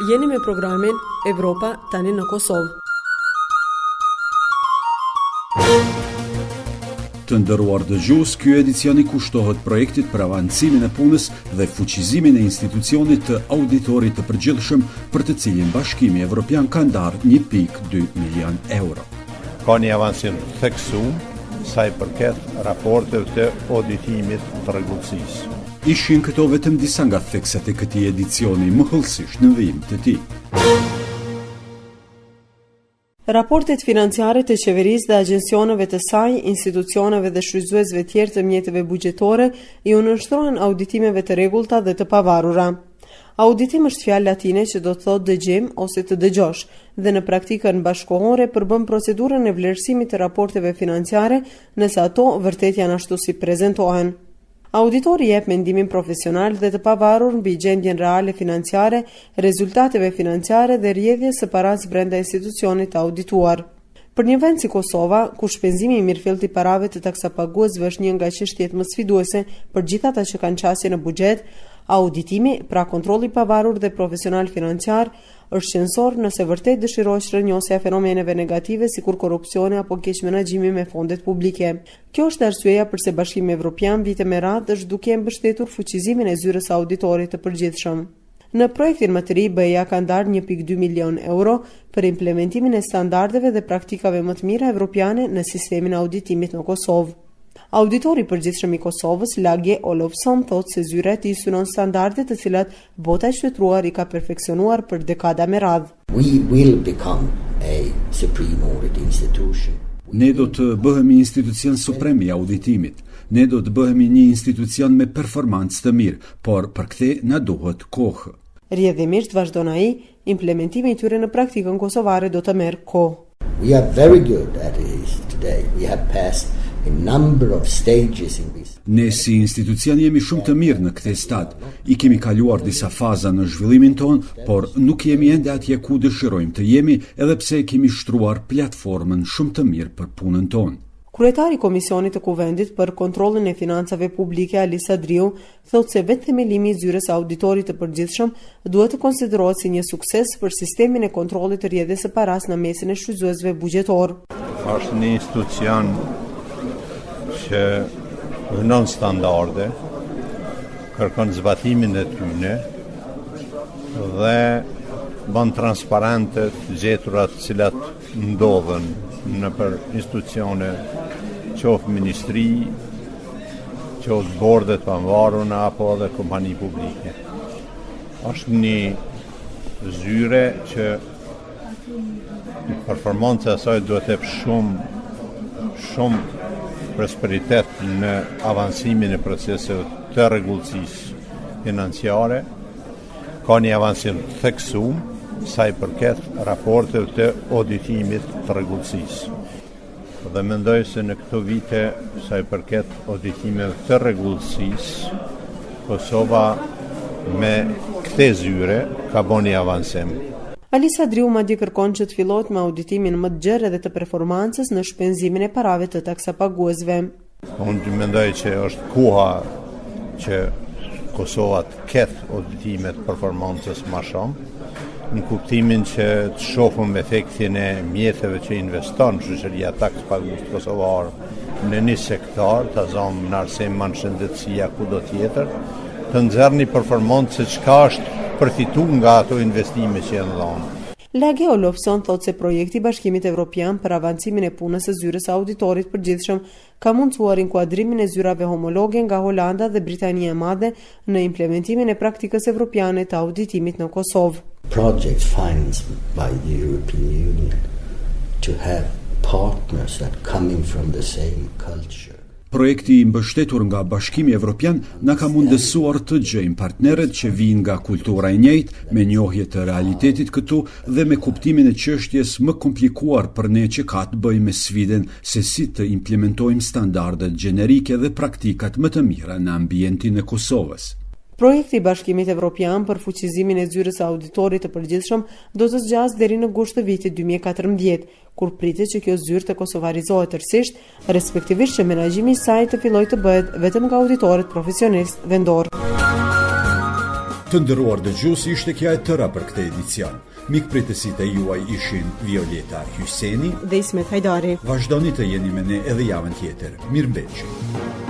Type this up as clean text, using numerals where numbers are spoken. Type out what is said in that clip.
Jeni me programin Evropa tani në Kosovë. Të nderuar dëgjues, ky edicion i kushtohet projektit për avancimin e punës dhe fuqizimin e institucionit të auditorit të përgjithshëm, për të cilin Bashkimi Evropian ka ndarë 1.2 milion euro. Ka një avancim të theksuar sa i përket raporteve të auditimit të rregullsisë. Ishin këto vetëm disa nga theksat e këtij edicioni, mohëllësisht në vijim të tij. Raportet financiare të qeverisë dhe agjencioneve të saj, institucioneve dhe shfrytëzuesve tjerë të mjeteve buxhetore i nënshtrohen auditimeve të rregullta dhe të pavarura. Auditim është fjalë latine që do të thotë dëgjim ose të dëgjosh, dhe në praktikën bashkëkohore përbën procedurën e vlerësimit të raporteve financiare nëse ato vërtet janë ashtu si prezantohen. Auditori jep mendimin profesional dhe të pavarur mbi gjendjen reale financiare, rezultateve financiare dhe rrjedhjes së paras brenda institucionit të audituar. Për një vend si Kosova, ku shpenzimi i mirëfillt i parave të taksapaguesve është një nga çështjet më sfiduese për gjithë ata që kanë qasje në buxhet, auditimi, pra kontrolli i pavarur dhe profesional financiar, është qendror nëse vërtet dëshirohet rrënjosja e fenomeneve negative sikur korrupsioni apo keq menaxhimi me fondet publike. Kjo është arsyeja pse Bashkimi Evropian vite me radhë është duke mbështetur fuqizimin e zyrës së auditorit të përgjithshëm. Në projektin më të ri, BE-ja ka ndarë 1.2 milion euro për implementimin e standardeve dhe praktikave më të mira evropiane në sistemin e auditimit në Kosovë. Auditori i përgjithshëm i Kosovës, Lage Olofsson, thotë se zyra e tij synon standarde të cilat bota e shtetruar i ka perfeksionuar për dekada me radhë. We will become a supreme audit institution. Ne do të bëhemi institucion suprem i auditimit. Ne do të bëhemi një institucion me performancë të mirë, por për këtë na duhet kohë. Rrjedhimisht, vazhdon ai, implementimi i tyre në praktikën kosovare do të merr kohë. We are very good at it today. We have passed a number of stages in this. Ne si institucion jemi shumë të mirë në këtë stad. I kemi kaluar disa faza në zhvillimin ton, por nuk jemi ende atje ku dëshirojmë të jemi, edhe pse kemi shtruar platformën shumë të mirë për punën tonë. Kryetari i Komisionit të Kuvendit për kontrollin e financave publike, Alisa Driu, thotë se vetë themelimi i zyrës së auditorit të përgjithshëm duhet të konsiderohet si një sukses për sistemin e kontrollit të rrjedhjes së paras në mesin e shfrytëzuesve buxhetor. Është një institucion që vënon standarde, kërkon zbatimin e tyne dhe bën transparente të gjeturat cilat ndodhen në për institucione, qoftë ministri, qoftë bordet pavarura apo edhe kompani publike. Është një zyre që performanca e saj duhet të jetë shumë prosperitet në avancimin e proceseve të rregullsisë financiare. Ka një avancim të theksuar sa i përket raporteve të auditimit të rregullsisë. Dhe mendoj se në këto vite, sa i përket auditimeve të rregullsisë, Kosova me këtë zyre ka bën një avancim. Alisa Driu madje kërkon që të fillohet me auditimin më të gjerë dhe të performancës në shpenzimin e parave të taksapaguesve. Unë mendoj që është koha që Kosova të ketë auditime të performancës më shumë, në kuptimin që të shohim efektin e mjeteve që investon shoqëria taksapaguese kosovare në një sektor, të zonë në arsim më në shëndetësia kudo tjetër, të nxjerrë një performancë se çka është përfituar nga ato investime që janë dhënë. Lage Olofsson thotë se projekti i Bashkimit Evropian për avancimin e punës së zyrës së auditorit përgjithshëm ka mundsuar inkuadrimin e zyrave homologe nga Holanda dhe Britania e Madhe në implementimin e praktikës evropiane të auditimit në Kosovë. Projects financed by the European Union to have partners that coming from the same culture. Projekti i mbështetur nga Bashkimi Evropian na ka mundësuar të gjejmë partnerët që vijnë nga kultura e njëjtë, me njohje të realitetit këtu dhe me kuptimin e çështjes më komplikuar për ne që ka të bëjë me sfidën se si të implementojmë standardet gjenerike dhe praktikat më të mira në ambientin e Kosovës. Projekti i Bashkimit Evropian për fuqizimin e zyrës së auditorit të përgjithshëm do të zgjasë deri në gusht të vitit 2014, kur pritet që kjo zyrë të kosovarizohet tërësisht, respektivisht që menaxhimi i saj të fillojë të bëhet vetëm nga auditorët profesionistë vendor. Të nderuar dëgjues, ishte kjo e tëra për këtë edicion. Mikpritësit e juaj ishin Violeta Hyseni dhe Ismet Hajdari. Vazhdoni të jeni me ne edhe javën tjetër. Mirëmbëjtje.